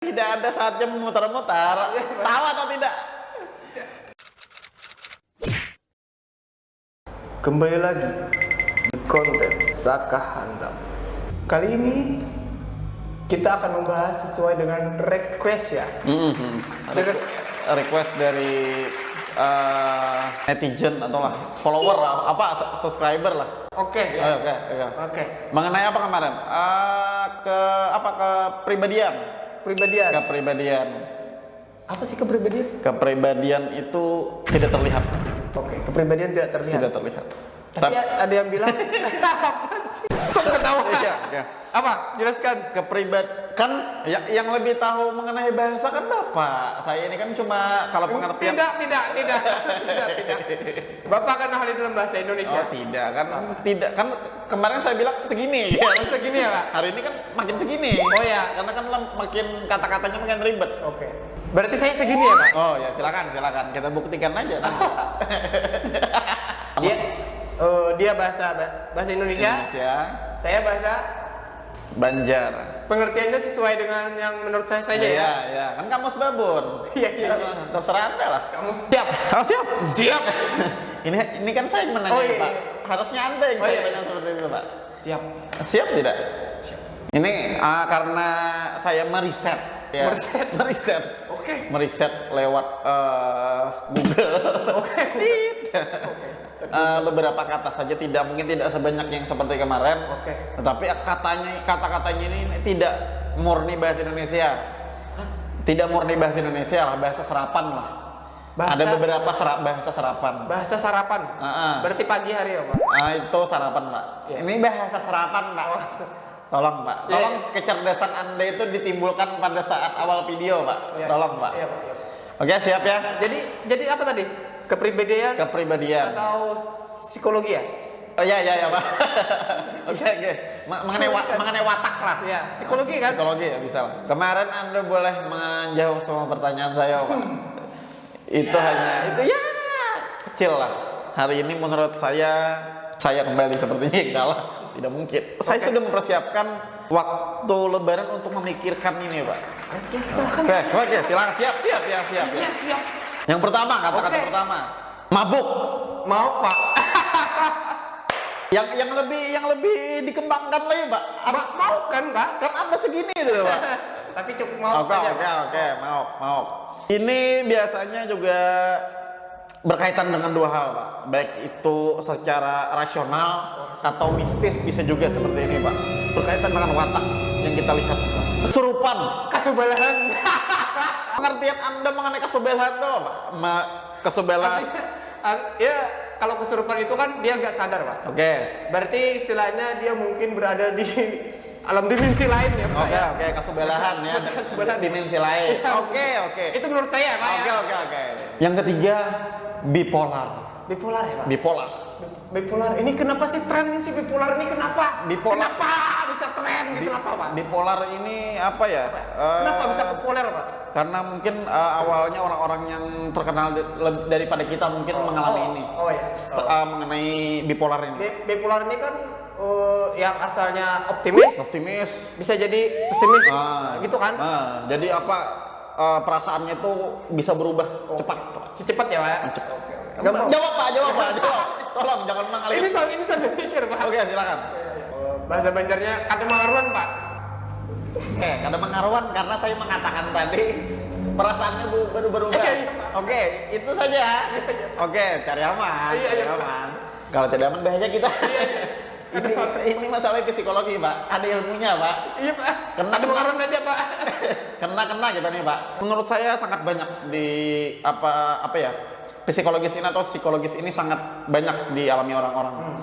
Tidak ada saatnya memutar-mutar. Tahu atau tidak? Kembali lagi di konten Saka Hantam. Kali ini kita akan membahas sesuai dengan request ya. Request dari netizen atau lah follower lah, apa subscriber lah. Oke. Oke. Mengenai apa kemarin? Kepribadian. Kepribadian. Apa sih kepribadian? Kepribadian itu tidak terlihat. Oke, kepribadian tidak terlihat. Tidak terlihat. Tapi ada yang bilang apa sih? Stop ketawa. Iya. Apa? Jelaskan. Kan yang lebih tahu mengenai bahasa kan Bapak. Saya ini kan cuma kalau pengertian. Tidak. Bapak kan ahli dalam bahasa Indonesia. Oh, tidak kan kemarin saya bilang segini. Ya, segini ya, Pak. Hari ini kan makin segini. Oh ya, Karena kan makin kata-katanya makin ribet. Oke. Berarti saya segini ya, Pak? Oh ya, silakan. Kita buktikan aja. Dia bahasa Indonesia. Saya bahasa Banjar. Pengertiannya sesuai dengan yang menurut saya saja ya. Iya. Kan kamus babon. Iya. Terserah Anda lah. Kamu siap? Siap. Ini kan saya yang menanya, Oh, iya. Pak. Harusnya Anda yang saya tanya seperti itu, Pak. Siap tidak? Siap. Ini karena saya meriset. Ya. Meriset. Oke. Meriset lewat Google. Oke. Beberapa kata saja, tidak sebanyak yang seperti kemarin. Oke. Tetapi kata-katanya ini tidak murni bahasa Indonesia. Tidak murni bahasa Indonesia lah, bahasa serapan lah. Ada beberapa bahasa serapan. Bahasa sarapan. Berarti pagi hari ya, Pak? Itu sarapan, Pak. Ya. Ini bahasa serapan, Pak. Tolong, Pak. Tolong kecerdasan Anda itu ditimbulkan pada saat awal video, Pak. Ya. Tolong, Pak. Iya, Pak. Oke, siap ya? Jadi apa tadi? Kepribadian atau psikologi ya? Oh iya, Pak. Oke. Mengenai watak lah. Iya, psikologi kan? Psikologi ya, bisa lah. Kemarin Anda boleh menjawab semua pertanyaan saya, Pak. Itu ya kecil lah. Hari ini menurut saya kembali sepertinya enggak lah. Tidak mungkin. Saya sudah mempersiapkan waktu Lebaran untuk memikirkan ini, Pak. Oke, silakan. Siap. Iya, siap. Yang pertama, kata-kata pertama. Mabuk. Mau, Pak. Yang lebih dikembangkan lagi, Pak. Mau kan, Pak? Kan Anda segini itu, Pak. Tapi cukup mau saja. Oke, mau. Ini biasanya juga berkaitan dengan dua hal, Pak. Baik itu secara rasional atau mistis, bisa juga seperti ini, Pak. Berkaitan dengan watak yang kita lihat, Pak. Kesurupan, Kasubalahan. pengertian Anda mengenai kesubelan itu, Pak? Kesubelan. Ya, kalau kesurupan itu kan dia nggak sadar, Pak. Oke. Berarti istilahnya dia mungkin berada di alam dimensi lain ya, Pak. Oke, kesubelahan ya. Kesubelahan. Dimensi lain. Oke. Itu menurut saya, Pak. Oke. Yang ketiga, bipolar. Bipolar ya, Pak? Bipolar. Ini kenapa sih tren sih bipolar ini kenapa? Bipolar. Kenapa bisa tren gitu kenapa, Pak? Bipolar ini apa ya? Kenapa bisa populer, Pak? Karena mungkin awalnya orang-orang yang terkenal daripada kita mungkin mengalami ini. Oh iya. Mengenai bipolar ini. Bipolar ini kan yang asalnya optimis bisa jadi pesimis gitu kan? Jadi apa perasaannya itu bisa berubah cepat. Cepat ya, Pak? Cepat. Jawab, Pak. Tolong jangan mengalir. Ini sambil mikir, Pak. Oke, silakan. Bahasa Banjarnya kada mengaruan, Pak. Kada mengaruan karena saya mengatakan tadi perasaannya baru berubah. Oke, itu saja. Oke, cari aman. Kalau tidak aman bahaya kita. Ini masalah psikologi, Pak. Ada ilmunya, Pak. Iya, Pak. Kada mengaruan aja, Pak. Kena kita nih, Pak. Menurut saya sangat banyak di apa ya? Psikologis ini sangat banyak dialami orang-orang.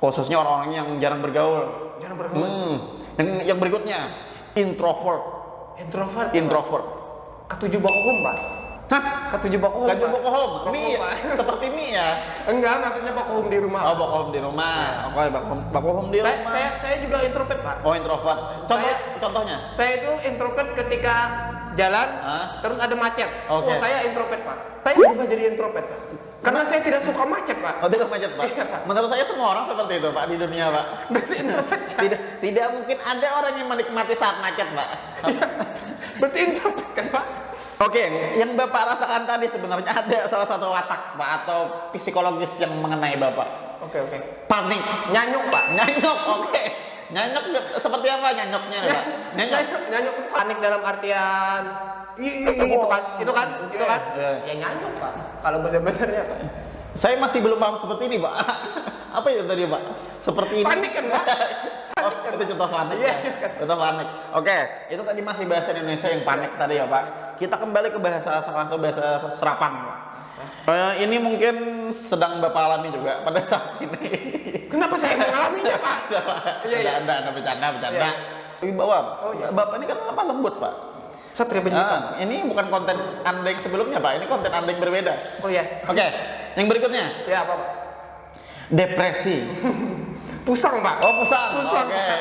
Khususnya orang-orang yang jarang bergaul. Yang berikutnya, introvert. Ketujuh bakuhum, Pak. Hah? Ketujuh bakuhum. Mie, seperti mie ya? Enggak, maksudnya bakuhum di rumah. Oh, bakuhum di rumah. Oke, bakuhum di rumah. Saya juga introvert, Pak. Oh, introvert. Contohnya? Saya itu introvert ketika jalan, terus ada macet. Oke. Oh, saya introvert, Pak. Saya berubah jadi introvert, Pak. Karena saya tidak suka macet, Pak. Oh, tidak macet, Pak. Iya, Pak. Menurut saya semua orang seperti itu, Pak, di dunia, Pak. Berarti introvert, ya? Tidak mungkin ada orang yang menikmati saat macet, Pak. Berarti introvert kan, Pak? Oke, yang Bapak rasakan tadi sebenarnya ada salah satu watak, Pak, atau psikologis yang mengenai Bapak. Oke. Panik. Nyanyuk, Pak. Nyanyok, oke. Nyanyok seperti apa nyanyoknya, Pak? Nyanyok. Nyanyuk itu panik dalam artian itu kan. Iya. Ya nyanyuk, Pak. Kalau bahasa benernya, Pak. Saya masih belum paham seperti ini, Pak. Apa itu tadi, Pak? Seperti ini. Panik kan, Pak? Oh, itu contoh panik. Iya. Ya? Contoh panik. Oke, itu tadi masih bahasa Indonesia yang panik tadi ya, Pak. Kita kembali ke bahasa asal atau bahasa serapan, Pak. Ini mungkin sedang Bapak alami juga pada saat ini. Kenapa saya mengalaminya, Pak? Iya. Anda bercanda. Iya. Wibawa. Oh, iya. Bapak ini kan apa lembut, Pak. Satria Bajingan. Ini bukan konten Anda yang sebelumnya, Pak. Ini konten Anda yang berbeda. Oh iya. Oke, yang berikutnya. Ya apa, Pak? Depresi. Pusang, Pak. Oh, pusang. Pusang, Oke. Pak.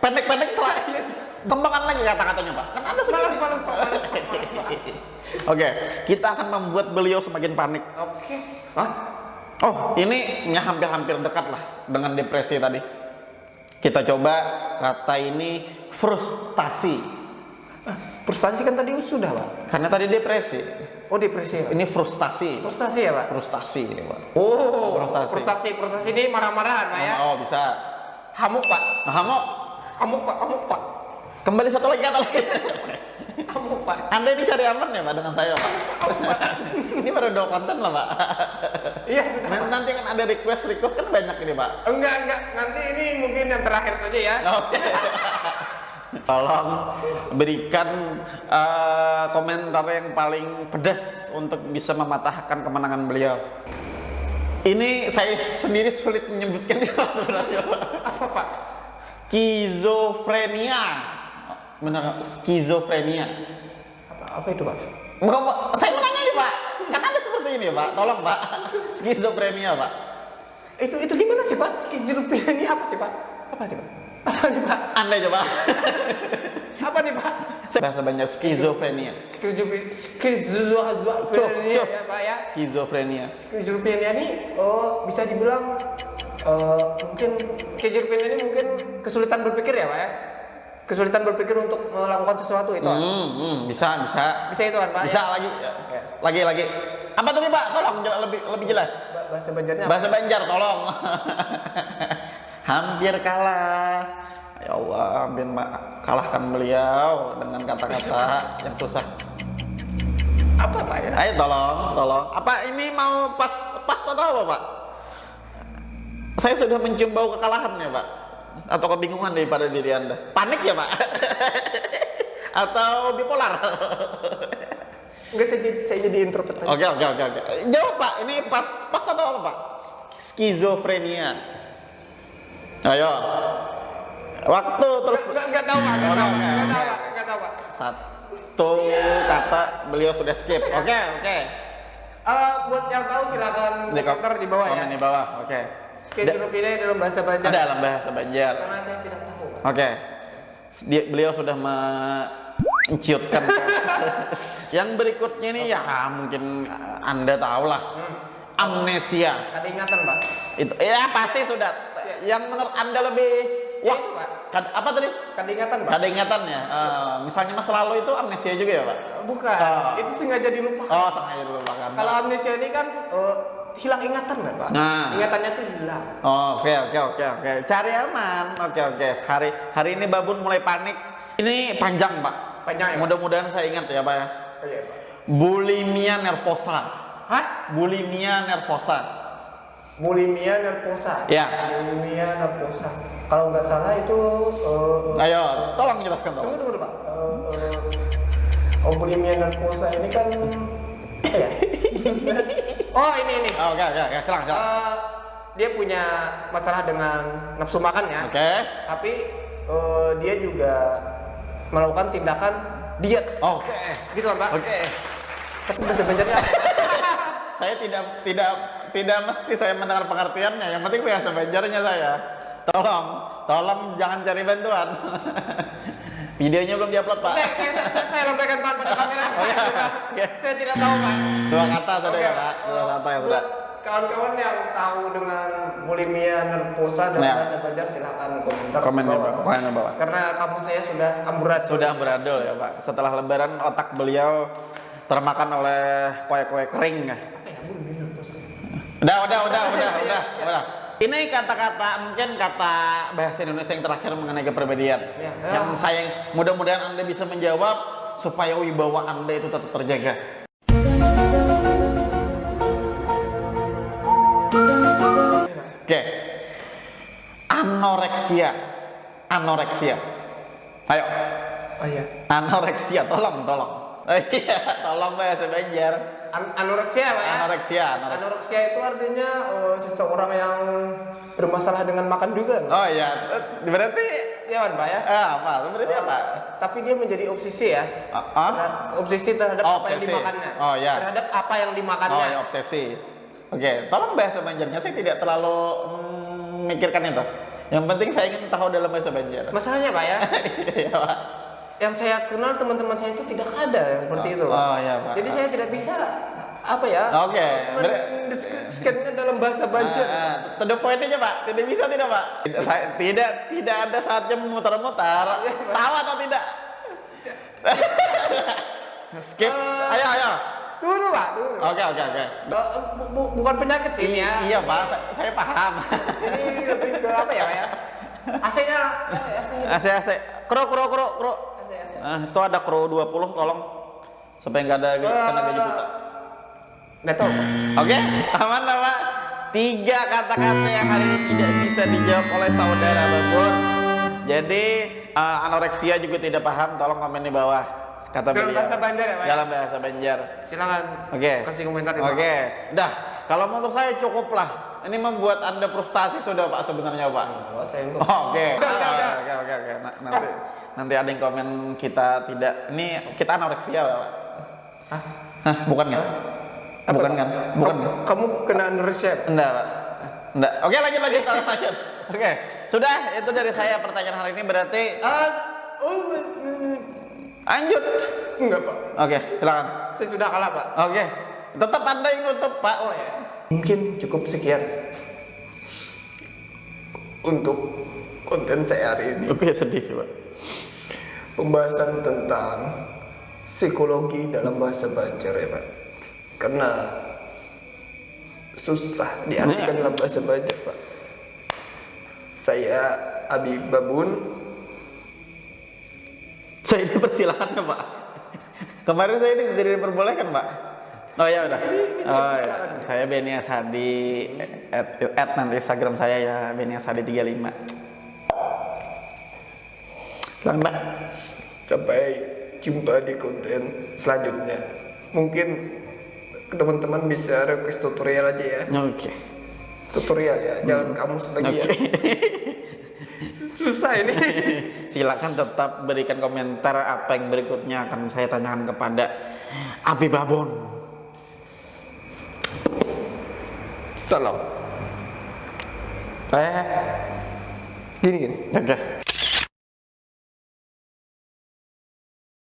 Pendek-pendek kembangkan lagi kata-katanya, Pak. Kan Anda sudah. Malas, Pak. Oke, kita akan membuat beliau semakin panik. Oke. Hah? Oh, ini hampir-hampir dekat lah dengan depresi tadi. Kita coba kata ini frustasi. Frustasi kan tadi sudah, Pak. Karena tadi depresi. Oh, depresi, Pak. Ini frustasi. Frustasi ya, Pak? Frustasi ini, Pak. Oh, Frustasi. frustasi ini marah-marahan, Pak ya? Oh, bisa. Hamuk, Pak. Hamuk. Hamuk, Pak. Kembali satu lagi kata lagi. Hamuk, Pak. Anda ini cari aman ya, Pak, dengan saya, Pak? Ini baru 2 konten lah, Pak. Iya, Nanti kan ada request kan banyak ini, Pak. Enggak. Nanti ini mungkin yang terakhir saja ya. Oke. Tolong berikan komentar yang paling pedas untuk bisa mematahkan kemenangan beliau. Ini saya sendiri sulit menyebutkan sebenarnya, Pak. Apa, Pak? Skizofrenia. Benar, skizofrenia. Apa itu, Pak? Saya mau nanya nih, Pak. Kan ada seperti ini, Pak. Tolong, Pak. Skizofrenia, Pak. Itu gimana sih, Pak? Skizofrenia ini apa sih, Pak? Apa sih, Pak? Apa nih, Pak? Anda coba. Apa nih, Pak? Bahasa banyak skizofrenia. Skizofrenia ya, Pak ya. Skizofrenia. Skizofrenia ini bisa dibilang mungkin skizofrenia ini mungkin kesulitan berpikir ya, Pak ya. Kesulitan berpikir untuk melakukan sesuatu itu. Bisa. Bisa itu kan, Pak? Bisa ya? lagi. Apa tadi, Pak? Tolong lebih jelas. Bahasa Banjarnya. Bahasa Banjar, tolong. Hampir kalah. Ya Allah, hampir kalahkan beliau dengan kata-kata yang susah. Apa, Pak ya? Ayo tolong. Apa ini mau pas atau apa, Pak? Saya sudah mencium bau kekalahan ya, Pak. Atau kebingungan daripada diri Anda. Panik ya, Pak? Atau bipolar? Enggak, saya jadi introvert. Oke. Jawab, Pak. Ini pas atau apa, Pak? Skizofrenia. Ayo. Waktu terus. Enggak tahu, Pak. Enggak tahu, Pak. Satu kata beliau sudah skip. Oke. Buat yang tahu silakan komentar di bawah ya. Komen di bawah. Oke. Skizofrenia dalam bahasa Banjar. Ada dalam bahasa Banjar. Karena saya tidak tahu, Pak. Oke. Beliau sudah menciutkan. Yang berikutnya ini ya mungkin Anda tahu lah. Amnesia. Ada ingatan, Pak. Itu ya pasti sudah. Yang menurut Anda lebih Wah, itu, Pak. Apa tadi? Ada ingatan, Pak. Ada ingatannya. Misalnya masa lalu itu amnesia juga ya, Pak? Bukan. Itu sengaja dilupakan. Oh, sengaja dilupakan. Kalau amnesia ini kan hilang ingatan, Pak. Nah. Ingatannya tuh hilang. Oh, oke. Cari aman. Oke. Hari ini Babun mulai panik. Ini panjang, Pak. Panjang ya, Pak? Mudah-mudahan saya ingat ya, Pak ya. Oh, iya, Pak. Bulimia nervosa. Hah? Bulimia nervosa. Bulimia nervosa. Ya. Bulimia nervosa. Kalau nggak salah itu Ayo, tolong jelaskan, tolong. tunggu Pak. Bulimia nervosa ini kan ya. Oh, ini. Oke, silakan. Dia punya masalah dengan nafsu makan ya. Oke. Tapi dia juga melakukan tindakan diet. Oke. Gitu kan, Pak? Oke. Tapi bahasa Banjarnya apa? Saya tidak mesti saya mendengar pengertiannya. Yang penting bahasa Banjarnya saya. Tolong jangan cari bantuan. Videonya belum diupload, Pak. Oke, saya lambaikan tangan pada kamera. Oke. Saya tidak tahu, Pak. Dua kata sudah Oke, ya Pak. Dua kata ya sudah. buat kawan-kawan yang tahu dengan bulimia nervosa dan Ya. bahasa Banjar silakan komentar Komen di di bawah. bawah. Komen di bawah. Karena kamu saya sudah amburadul. Sudah beradul ya Pak. Setelah lebaran otak beliau termakan oleh kue-kue kering. Apa ya, bulimia nervosa. Udah. Ini kata-kata mungkin kata bahasa Indonesia yang terakhir mengenai kepribadian. Ya. Yang saya mudah-mudahan Anda bisa menjawab supaya wibawa Anda itu tetap terjaga. Oke. Anoreksia. Ayo. Oh iya. Anoreksia, tolong. Iya, tolong bahasa Banjar. Anoreksia Pak ya? Anoreksia. Anoreksia itu artinya seseorang yang bermasalah dengan makan juga. Oh iya, berarti Iya kan Pak ya? apa? Berarti apa? Tapi dia menjadi obsesi ya. Obsesi terhadap apa yang Obsesi. dimakannya. Oh, iya. Terhadap apa yang dimakannya. Oh ya, obsesi. Oke, tolong bahasa Banjarnya saya tidak terlalu memikirkan itu. Yang penting saya ingin tahu dalam bahasa Banjar. Masalahnya Pak ya, Iya, Pak. yang saya kenal teman-teman saya itu tidak ada yang seperti itu. Pak. Oh iya, Pak. Jadi saya tidak bisa apa ya? Oke. mendeskripsikannya dalam bahasa Banjar. To the point aja, Pak. Tidak bisa tidak, Pak? Tidak ada saatnya memutar-mutar. Tahu atau tidak? Skip. Ayo. Tunggu Pak, tunggu. Oke. Bukan penyakit sih ini ya. Iya, Pak. Saya paham. Ini lebih ke apa ya Pak ya? AC-nya. AC. Kro. AC. Itu ada kro 20 tolong. Supaya nggak ada kena gaji buta. Nggak tahu Pak. Oke, aman lah Pak. 3 kata-kata yang hari ini tidak bisa dijawab oleh saudara Babon. Jadi anoreksia juga tidak paham, tolong komen di bawah. Kata Dalam beliau. bahasa Banjar ya Pak? Dalam bahasa Banjar. Silakan. Oke. Kasih komentar di bawah. Oke. Dah, kalau menurut saya cukup lah. Ini membuat Anda frustasi sudah Pak sebenarnya Pak. Oh, saya enggak. Oke. Udah. Oke. Nanti ada yang komen kita tidak. Ini kita anoreksia Pak. Hah? Bukan kan? Bukan kan? Kamu kena anoreksia? Enggak, Pak. Enggak. Oke, lanjut. Oke. Sudah, itu dari saya pertanyaan hari ini berarti lanjut. Enggak Pak. Oke, silakan. Saya sudah kalah Pak. Oke. Tetap Anda yang nutup, Pak. Oh ya. Mungkin cukup sekian untuk konten saya hari ini. Oke, sedih, Pak. Pembahasan tentang psikologi dalam bahasa Banjar ya Pak. Karena susah diartikan dalam bahasa Banjar Pak. Saya Abi Babun. Saya dipersilakan, Pak. Kemarin saya tidak diperbolehkan, Pak. Oh ya udah. Oh ya. Saya Beni Asadi nanti Instagram saya ya Beni Asadi 35. Selamat. Sampai jumpa di konten selanjutnya. Mungkin teman-teman bisa request tutorial aja ya. Oke. Tutorial ya, jangan kamu lagi ya. Susah ini. Silakan tetap berikan komentar apa yang berikutnya akan saya tanyakan kepada Abi Babon. Salam. Gini. Oke.